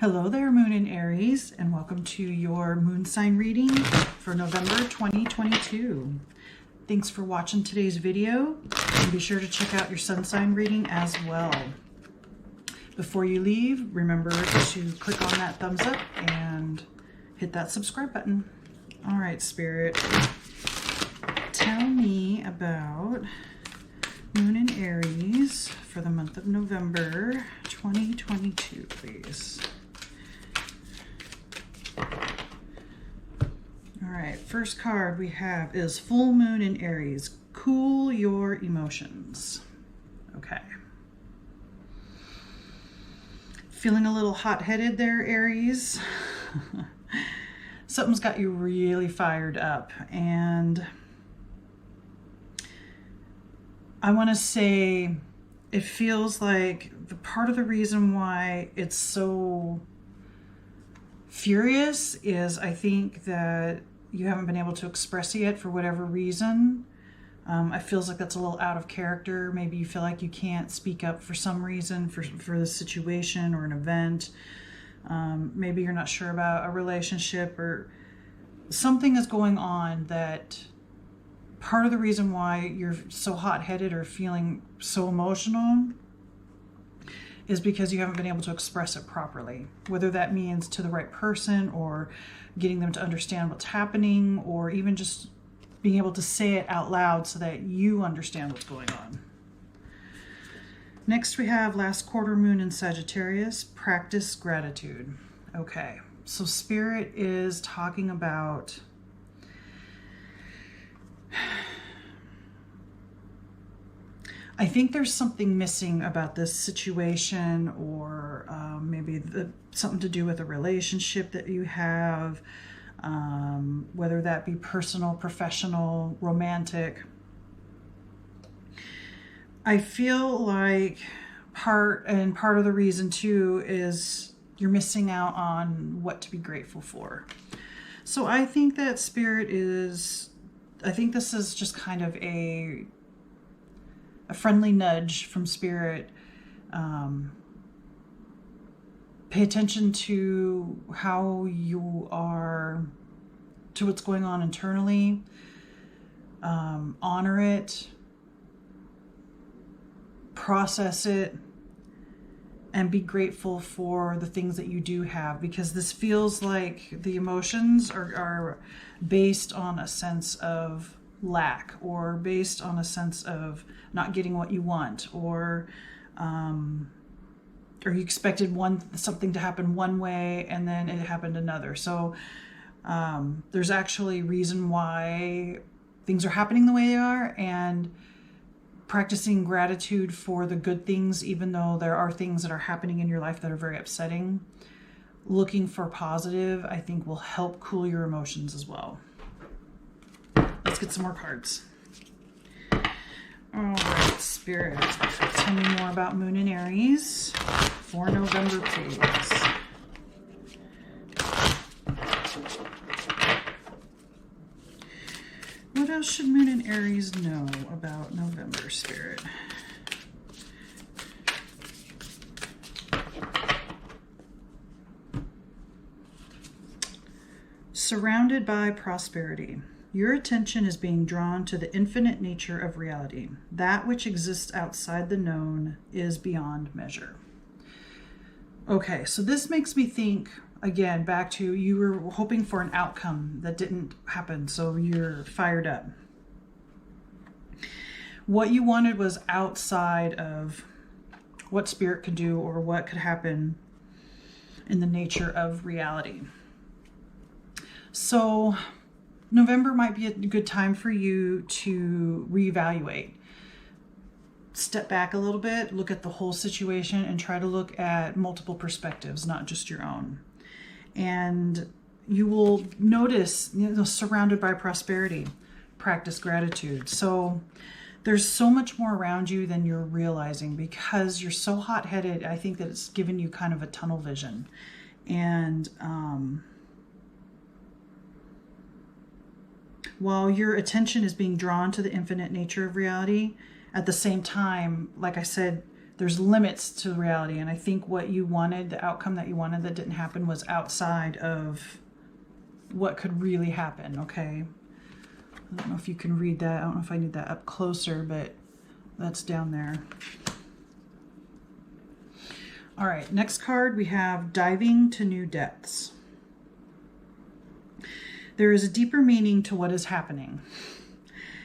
Hello there, Moon in Aries, and welcome to your moon sign reading for November 2022. Thanks for watching today's video, and be sure to check out your sun sign reading as well. Before you leave, remember to click on that thumbs up and hit that subscribe button. All right, Spirit, tell me about Moon in Aries for the month of November 2022, please. All right, first card we have is Full Moon in Aries. Cool your emotions. Okay. Feeling a little hot-headed there, Aries? Something's got you really fired up, and I want to say it feels like the part of the reason why it's so furious is I think that you haven't been able to express it yet for whatever reason. It feels like that's a little out of character. Maybe you feel like you can't speak up for some reason for the situation or an event. Maybe you're not sure about a relationship or something is going on that part of the reason why you're so hot-headed or feeling so emotional is because you haven't been able to express it properly, whether that means to the right person or getting them to understand what's happening, or even just being able to say it out loud so that you understand what's going on. Next, we have last quarter moon in Sagittarius, practice gratitude. Okay, so Spirit is talking about I think there's something missing about this situation, or maybe something to do with a relationship that you have, whether that be personal, professional, romantic. I feel like part of the reason too is you're missing out on what to be grateful for. So I think that Spirit I think this is just kind of a friendly nudge from Spirit. Pay attention to how you are, to what's going on internally. Honor it, process it, and be grateful for the things that you do have, because this feels like the emotions are based on a sense of lack, or based on a sense of not getting what you want, or you expected something to happen one way and then it happened another. So there's actually reason why things are happening the way they are, and practicing gratitude for the good things, even though there are things that are happening in your life that are very upsetting. Looking for positive, I think, will help cool your emotions as well. Let's get some more cards. All right, Spirit, tell me more about Moon in Aries for November, please. What else should Moon in Aries know about November, Spirit? Surrounded by prosperity. Your attention is being drawn to the infinite nature of reality. That which exists outside the known is beyond measure. Okay, so this makes me think, again, back to you were hoping for an outcome that didn't happen, so you're fired up. What you wanted was outside of what Spirit could do or what could happen in the nature of reality. So November might be a good time for you to reevaluate. Step back a little bit, look at the whole situation, and try to look at multiple perspectives, not just your own. And you will notice, surrounded by prosperity, practice gratitude. So there's so much more around you than you're realizing, because you're so hot-headed. I think that it's given you kind of a tunnel vision. And while your attention is being drawn to the infinite nature of reality, at the same time, like I said, there's limits to reality. And I think what you wanted, the outcome that you wanted that didn't happen, was outside of what could really happen, okay? I don't know if you can read that. I don't know if I need that up closer, but that's down there. All right, next card we have diving to new depths. There is a deeper meaning to what is happening.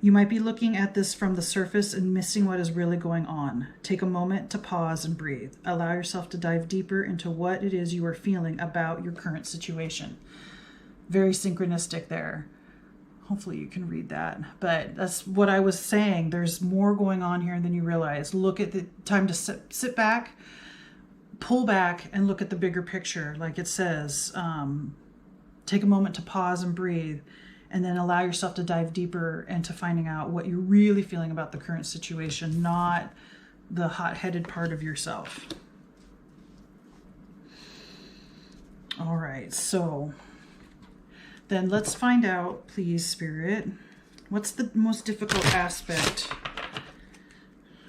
You might be looking at this from the surface and missing what is really going on. Take a moment to pause and breathe. Allow yourself to dive deeper into what it is you are feeling about your current situation. Very synchronistic there. Hopefully you can read that. But that's what I was saying. There's more going on here than you realize. Look at the time to sit back, pull back, and look at the bigger picture. Like it says, take a moment to pause and breathe, and then allow yourself to dive deeper into finding out what you're really feeling about the current situation, not the hot-headed part of yourself. All right, so then let's find out, please, Spirit, what's the most difficult aspect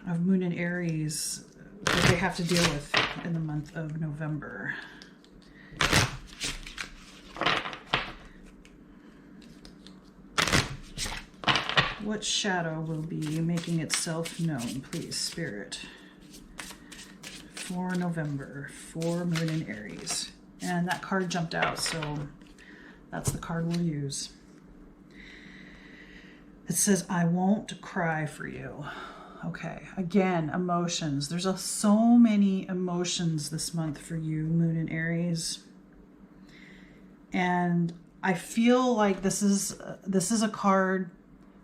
of Moon and Aries that they have to deal with in the month of November? What shadow will be making itself known, please, Spirit, for November, for Moon and Aries? And that card jumped out, so that's the card we'll use. It says, I won't cry for you. Okay, again, emotions. There's so many emotions this month for you, Moon and Aries. And I feel like this is a card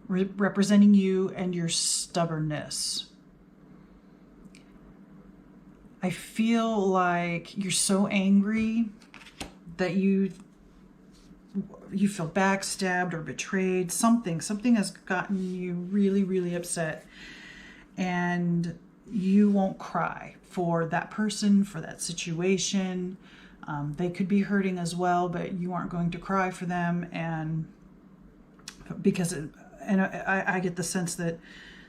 representing you and your stubbornness. I feel like you're so angry that you feel backstabbed or betrayed. Something has gotten you really, really upset, and you won't cry for that person, for that situation. They could be hurting as well, but you aren't going to cry for them, and because I get the sense that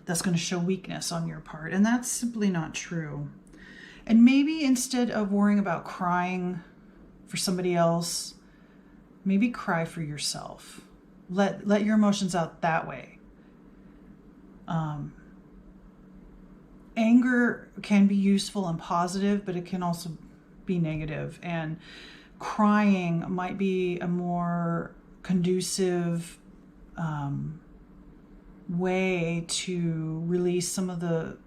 that's going to show weakness on your part, and that's simply not true. And maybe instead of worrying about crying for somebody else, maybe cry for yourself. Let your emotions out that way. Anger can be useful and positive, but it can also be negative. And crying might be a more conducive way to release some of the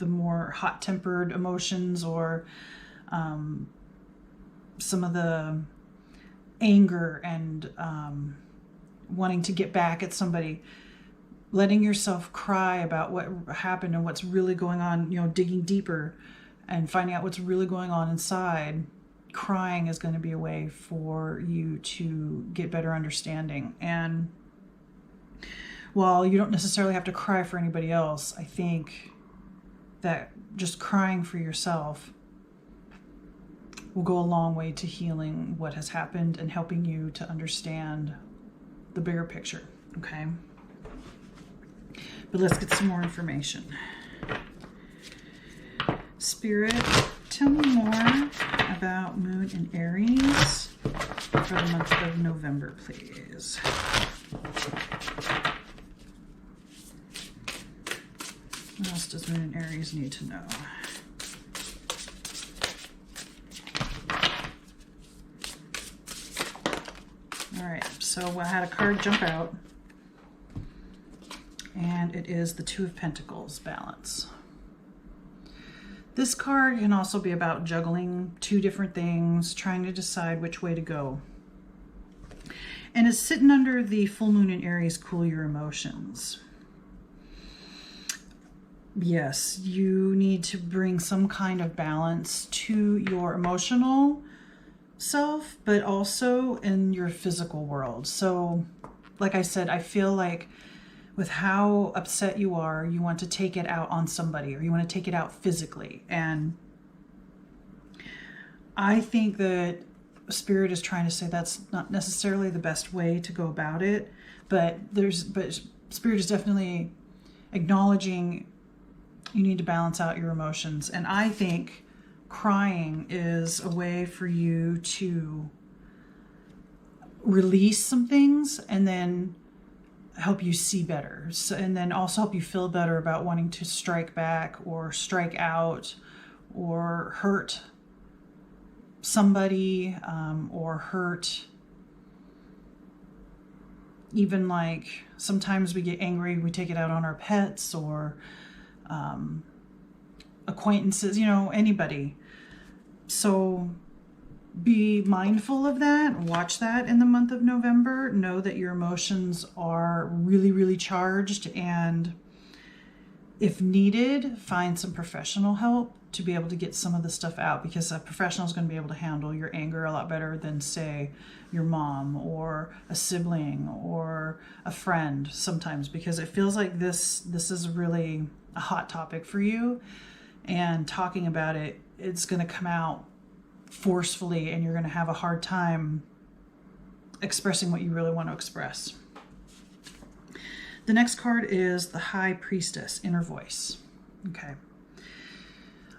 more hot-tempered emotions, or some of the anger and wanting to get back at somebody. Letting yourself cry about what happened and what's really going on, digging deeper and finding out what's really going on inside. Crying is going to be a way for you to get better understanding. And while you don't necessarily have to cry for anybody else, I think that just crying for yourself will go a long way to healing what has happened and helping you to understand the bigger picture, okay? But let's get some more information. Spirit, tell me more about Moon and Aries for the month of November, please. What else does Moon and Aries need to know? All right, so I had a card jump out, and it is the Two of Pentacles, balance. This card can also be about juggling two different things, trying to decide which way to go. And it's sitting under the full moon in Aries, cool your emotions. Yes, you need to bring some kind of balance to your emotional self, but also in your physical world. So, like I said, I feel like with how upset you are, you want to take it out on somebody, or you want to take it out physically. And I think that Spirit is trying to say that's not necessarily the best way to go about it, but Spirit is definitely acknowledging You need to balance out your emotions. And I think crying is a way for you to release some things and then help you see better. So, and then also help you feel better about wanting to strike back or strike out or hurt somebody, or hurt, even like sometimes we get angry, we take it out on our pets or acquaintances, you know, anybody. So be mindful of that. Watch that in the month of November. Know that your emotions are really, really charged, and if needed, find some professional help to be able to get some of the stuff out, because a professional is going to be able to handle your anger a lot better than, say, your mom or a sibling or a friend sometimes, because it feels like this is really a hot topic for you, and talking about it, it's going to come out forcefully and you're going to have a hard time expressing what you really want to express. The next card is the High Priestess, Inner Voice. Okay.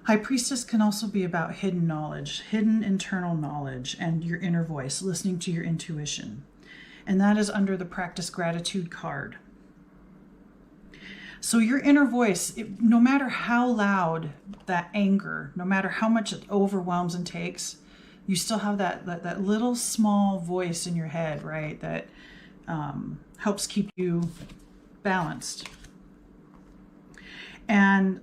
High Priestess can also be about hidden knowledge, hidden internal knowledge, and your inner voice, listening to your intuition. And that is under the Practice Gratitude card. So your inner voice, no matter how loud that anger, no matter how much it overwhelms and takes, you still have that little small voice in your head, right? That helps keep you balanced. And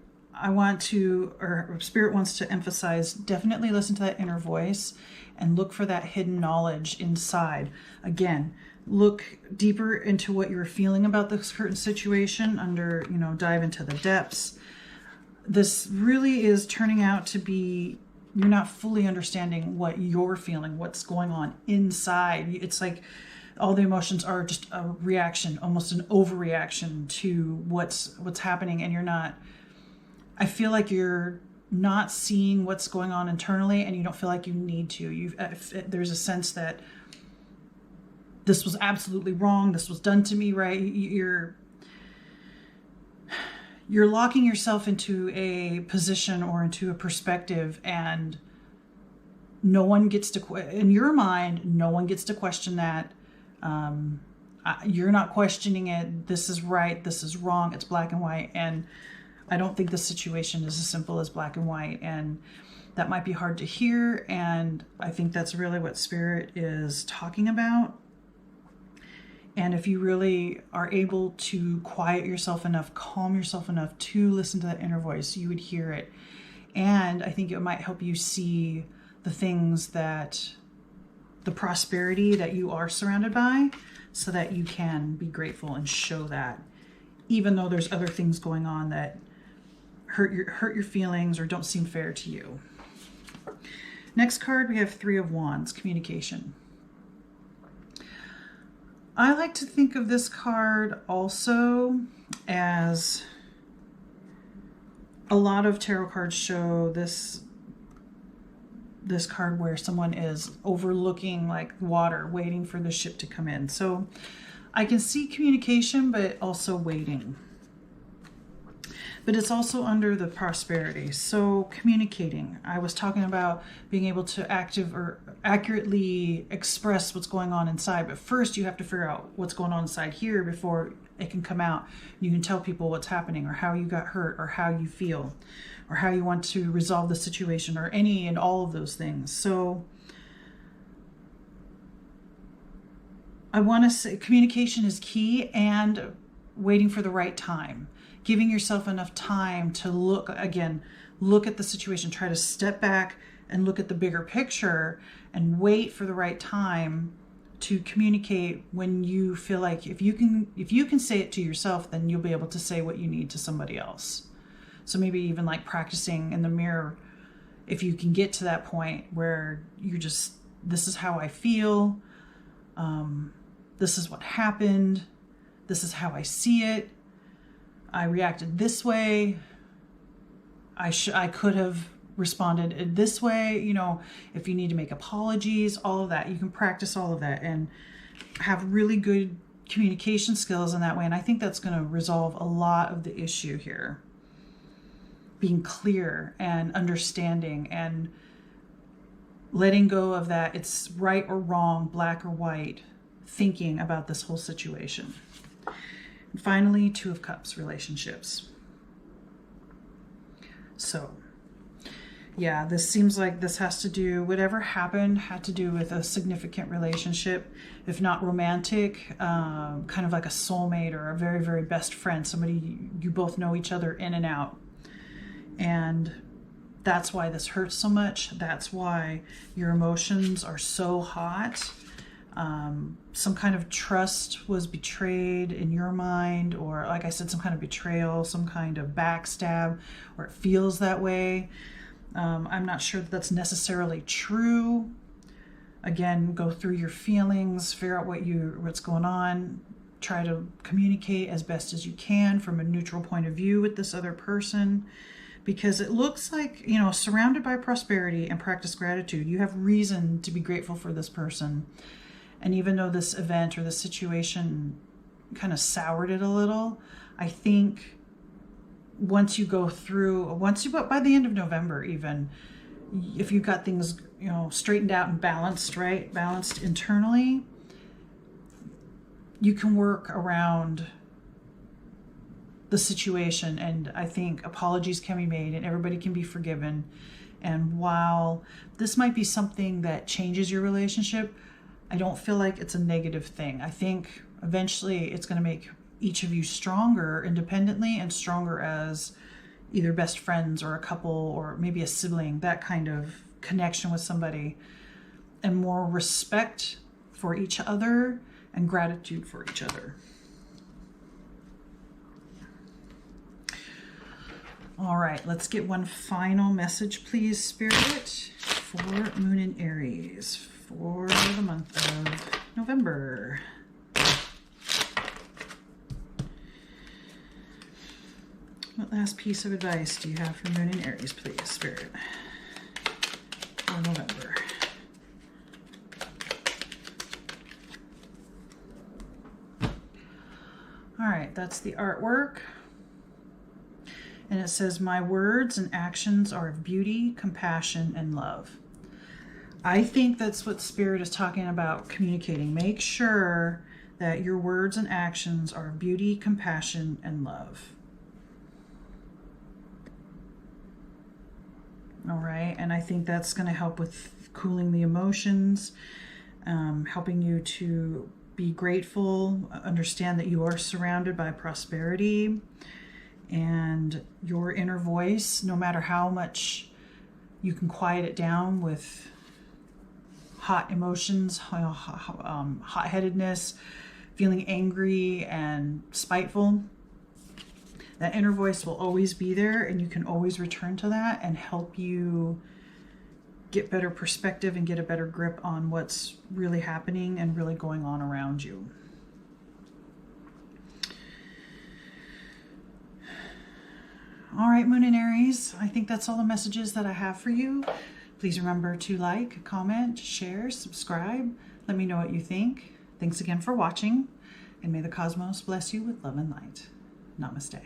Spirit wants to emphasize, definitely listen to that inner voice and look for that hidden knowledge inside. Again, look deeper into what you're feeling about this certain situation, dive into the depths. This really is turning out to be, you're not fully understanding what you're feeling, what's going on inside. It's like all the emotions are just a reaction, almost an overreaction to what's happening, and I feel like you're not seeing what's going on internally, and you don't feel like you need to. There's a sense that this was absolutely wrong. This was done to me, right? You're locking yourself into a position or into a perspective, and no one gets to, in your mind, no one gets to question that. You're not questioning it. This is right. This is wrong. It's black and white. And I don't think the situation is as simple as black and white, and that might be hard to hear. And I think that's really what Spirit is talking about. And if you really are able to quiet yourself enough, calm yourself enough to listen to that inner voice, you would hear it. And I think it might help you see the things the prosperity that you are surrounded by, so that you can be grateful and show that, even though there's other things going on that hurt your feelings or don't seem fair to you. Next card, we have Three of Wands, communication. I like to think of this card also as, a lot of tarot cards show this card where someone is overlooking like water, waiting for the ship to come in. So I can see communication, but also waiting. But it's also under the prosperity. So communicating, I was talking about being able to accurately express what's going on inside. But first you have to figure out what's going on inside here before it can come out. You can tell people what's happening, or how you got hurt, or how you feel, or how you want to resolve the situation, or any and all of those things. So I want to say communication is key, and waiting for the right time. Giving yourself enough time to look at the situation, try to step back and look at the bigger picture, and wait for the right time to communicate when you feel like if you can say it to yourself, then you'll be able to say what you need to somebody else. So maybe even like practicing in the mirror, if you can get to that point where this is how I feel, this is what happened, this is how I see it, I reacted this way, I could have responded this way, if you need to make apologies, all of that. You can practice all of that and have really good communication skills in that way. And I think that's going to resolve a lot of the issue here. being clear and understanding and letting go of that it's right or wrong, black or white, thinking about this whole situation. And finally, Two of Cups, relationships. So yeah, this seems like this has to do, whatever happened had to do with a significant relationship, if not romantic, kind of like a soulmate or a very, very best friend, somebody you both know each other in and out. And that's why this hurts so much. That's why your emotions are so hot. Some kind of trust was betrayed in your mind, or like I said, some kind of betrayal, some kind of backstab, or it feels that way. I'm not sure that that's necessarily true. Again, go through your feelings, figure out what's going on, try to communicate as best as you can from a neutral point of view with this other person, because it looks like, you know, surrounded by prosperity and practice gratitude, you have reason to be grateful for this person. And even though this event or this situation kind of soured it a little, I think once you go through, by the end of November even, if you've got things, you know, straightened out and balanced, right? Balanced internally, you can work around the situation. And I think apologies can be made and everybody can be forgiven. And while this might be something that changes your relationship, I don't feel like it's a negative thing. I think eventually it's going to make each of you stronger independently and stronger as either best friends or a couple or maybe a sibling, that kind of connection with somebody, and more respect for each other and gratitude for each other. All right, let's get one final message, please, Spirit, for Moon in Aries for the month of November. What last piece of advice do you have for Moon in Aries, please, Spirit, for November? All right, that's the artwork. And it says, my words and actions are of beauty, compassion, and love. I think that's what Spirit is talking about communicating. Make sure that your words and actions are of beauty, compassion, and love. All right, and I think that's going to help with cooling the emotions, helping you to be grateful, understand that you are surrounded by prosperity, and your inner voice, no matter how much you can quiet it down with hot emotions, hot-headedness, feeling angry and spiteful, that inner voice will always be there, and you can always return to that and help you get better perspective and get a better grip on what's really happening and really going on around you. All right, Moon in Aries, I think that's all the messages that I have for you. Please remember to like, comment, share, subscribe. Let me know what you think. Thanks again for watching, and may the cosmos bless you with love and light. Namaste.